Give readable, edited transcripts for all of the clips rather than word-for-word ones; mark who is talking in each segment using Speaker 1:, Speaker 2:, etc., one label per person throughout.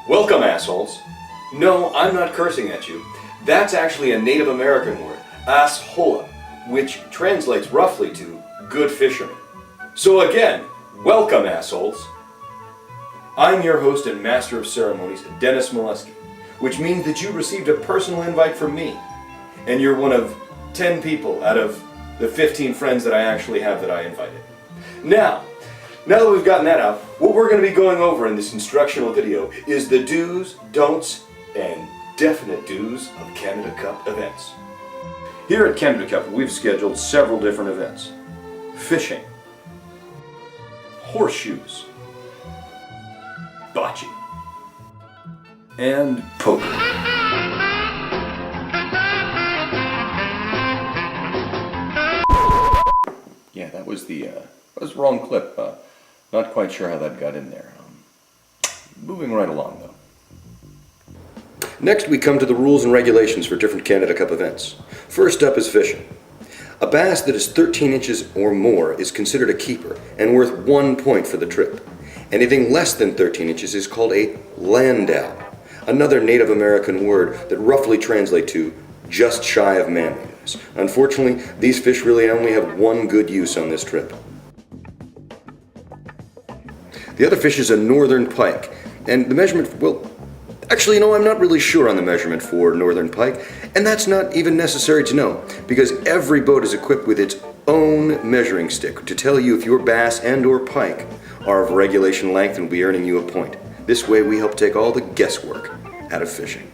Speaker 1: Welcome, assholes. No, I'm not cursing at you. That's actually a Native American word, asshola, which translates roughly to good fisherman. So again, welcome, assholes. I'm your host and master of ceremonies, Dennis Molesky, which means that you received a personal invite from me, and you're one of 10 people out of the 15 friends that I actually have that I invited. Now that we've gotten that out, what we're going to be going over in this instructional video is the do's, don'ts, and definite do's of Canada Cup events. Here at Canada Cup, we've scheduled several different events. Fishing, horseshoes, bocce, and poker. Yeah, that was the wrong clip. Not quite sure how that got in there. Moving right along, though. Next, we come to the rules and regulations for different Canada Cup events. First up is fishing. A bass that is 13 inches or more is considered a keeper and worth 1 point for the trip. Anything less than 13 inches is called a landau, another Native American word that roughly translates to just shy of manliness. Unfortunately, these fish really only have one good use on this trip. The other fish is a northern pike, and the measurement, well, actually, no, I'm not really sure on the measurement for northern pike, and that's not even necessary to know, because every boat is equipped with its own measuring stick to tell you if your bass and or pike are of regulation length and will be earning you a point. This way we help take all the guesswork out of fishing.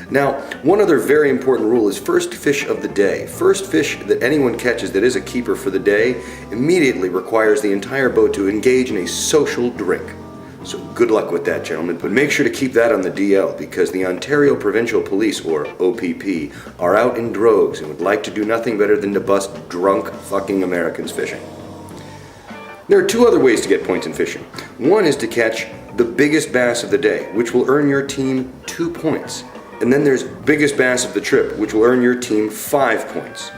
Speaker 1: Now, one other very important rule is first fish of the day. First fish that anyone catches that is a keeper for the day immediately requires the entire boat to engage in a social drink. So good luck with that, gentlemen, but make sure to keep that on the DL because the Ontario Provincial Police, or OPP, are out in droves and would like to do nothing better than to bust drunk fucking Americans fishing. There are two other ways to get points in fishing. One is to catch the biggest bass of the day, which will earn your team 2 points. And then there's biggest bass of the trip, which will earn your team 5 points.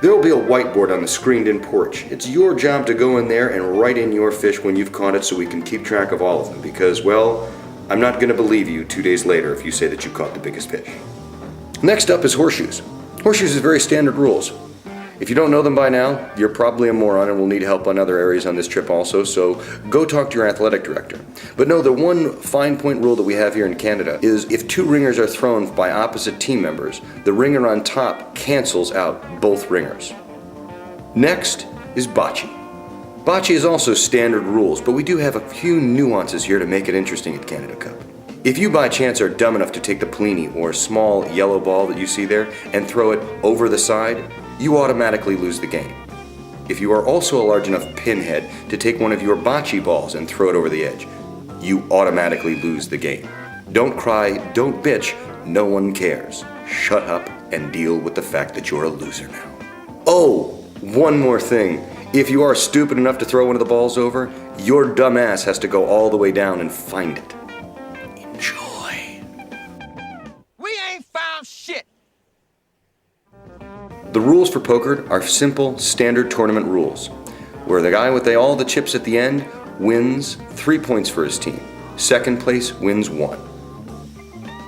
Speaker 1: There will be a whiteboard on the screened-in porch. It's your job to go in there and write in your fish when you've caught it so we can keep track of all of them because, well, I'm not going to believe you 2 days later if you say that you caught the biggest fish. Next up is horseshoes. Horseshoes is very standard rules. If you don't know them by now, you're probably a moron and will need help on other areas on this trip also, so go talk to your athletic director. But no, the one fine point rule that we have here in Canada is if 2 ringers are thrown by opposite team members, the ringer on top cancels out both ringers. Next is bocce. Bocce is also standard rules, but we do have a few nuances here to make it interesting at Canada Cup. If you by chance are dumb enough to take the Pelini or small yellow ball that you see there and throw it over the side, you automatically lose the game. If you are also a large enough pinhead to take one of your bocce balls and throw it over the edge, you automatically lose the game. Don't cry, don't bitch, no one cares. Shut up and deal with the fact that you're a loser now. Oh, one more thing. If you are stupid enough to throw one of the balls over, your dumb ass has to go all the way down and find it. Enjoy.
Speaker 2: We ain't found shit.
Speaker 1: The rules for poker are simple, standard tournament rules, where the guy with all the chips at the end wins 3 points for his team. Second place wins 1.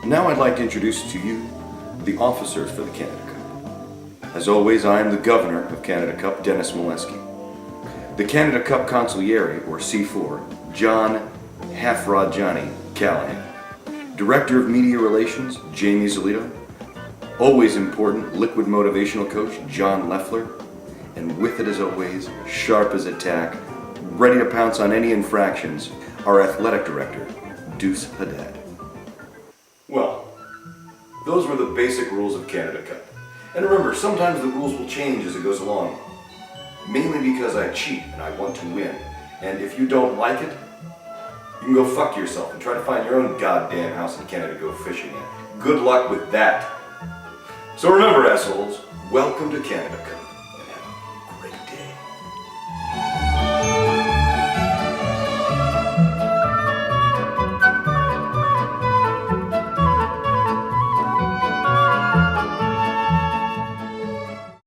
Speaker 1: Now I'd like to introduce to you the officers for the Canada Cup. As always, I am the governor of Canada Cup, Dennis Molesky. The Canada Cup Consigliere, or C4, John Half-Rod Johnny Callahan. Director of Media Relations, Jamie Zolito. Always important, liquid motivational coach, John Leffler. And with it as always, sharp as a tack, ready to pounce on any infractions, our athletic director, Deuce Haddad. Well, Those were the basic rules of Canada Cup. And remember, sometimes the rules will change as it goes along. Mainly because I cheat and I want to win. And if you don't like it, you can go fuck yourself and try to find your own goddamn house in Canada to go fishing in. Good luck with that. So remember, assholes, welcome to Canada Cup.